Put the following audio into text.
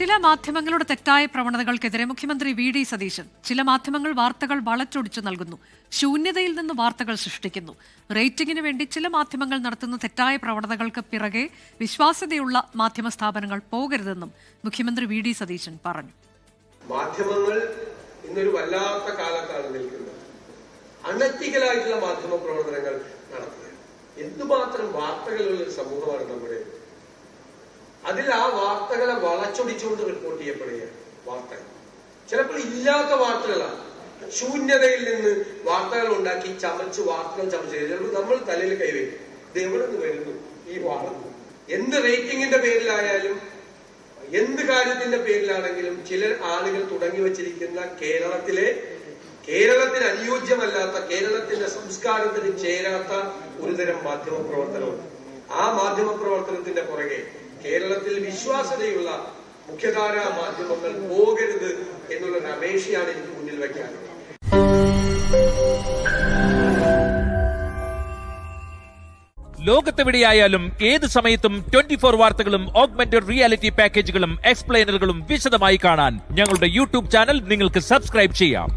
ചില മാധ്യമങ്ങളുടെ തെറ്റായ പ്രവണതകൾക്കെതിരെ മുഖ്യമന്ത്രി വി.ഡി. സതീശൻ. ചില മാധ്യമങ്ങൾ വാർത്തകൾ വളച്ചൊടിച്ചു നൽകുന്നു, ശൂന്യതയിൽ നിന്ന് വാർത്തകൾ സൃഷ്ടിക്കുന്നു. റേറ്റിംഗിന് വേണ്ടി ചില മാധ്യമങ്ങൾ നടത്തുന്ന തെറ്റായ പ്രവണതകൾക്ക് പിറകെ വിശ്വാസ്യതയുള്ള മാധ്യമ സ്ഥാപനങ്ങൾ പോകരുതെന്നും മുഖ്യമന്ത്രി വി.ഡി. സതീശൻ പറഞ്ഞു. മാധ്യമങ്ങൾ ഇന്നൊരു വല്ലാത്ത കാലത്താണ് നിൽക്കുന്നത്. അനറ്റിക്കലായിട്ടുള്ള മാധ്യമ പ്രവർത്തനങ്ങൾ നടത്തുക. എന്തുമാത്രം വാർത്തകളുള്ള ഒരു സമൂഹമാണ് നമ്മുടെ. അതിൽ ആ വാർത്തകളെ വളച്ചൊടിച്ചുകൊണ്ട് റിപ്പോർട്ട് ചെയ്യപ്പെടുകയാണ്. വാർത്തകൾ ചിലപ്പോൾ ഇല്ലാത്ത വാർത്തകളാണ്. ശൂന്യതയിൽ നിന്ന് വാർത്തകൾ ഉണ്ടാക്കി വാർത്തകൾ ചമച്ച് ചിലപ്പോൾ നമ്മൾ തലയിൽ കൈവയ്ക്കും. ഇത് എവിടെ നിന്ന് വരുന്നു ഈ വാർത്ത? എന്ത് റേറ്റിംഗിന്റെ പേരിലായാലും എന്ത് കാര്യത്തിന്റെ പേരിലാണെങ്കിലും ചില ആളുകൾ തുടങ്ങി വച്ചിരിക്കുന്ന കേരളത്തിന് അനുയോജ്യമല്ലാത്ത, കേരളത്തിന്റെ സംസ്കാരത്തിന് ചേരാത്ത ഒരുതരം മാധ്യമ പ്രവർത്തനമുണ്ട്. ആ മാധ്യമ പ്രവർത്തനത്തിന്റെ പുറകെ കേരളത്തിൽ വിശ്വാസ്യതയുള്ള മുഖ്യധാരാ മാധ്യമങ്ങൾ പോകരുത് എന്നുള്ളൊരു അപേക്ഷയാണ് എനിക്ക് മുന്നിൽ വയ്ക്കാനുള്ളത്. ലോകത്തെവിടെയായാലും ഏത് സമയത്തും 24 വാർത്തകളും ഓഗ്മെന്റഡ് റിയാലിറ്റി പാക്കേജുകളും എക്സ്പ്ലെയിനറുകളും വിശദമായി കാണാൻ ഞങ്ങളുടെ യൂട്യൂബ് ചാനൽ നിങ്ങൾക്ക് സബ്സ്ക്രൈബ് ചെയ്യാം.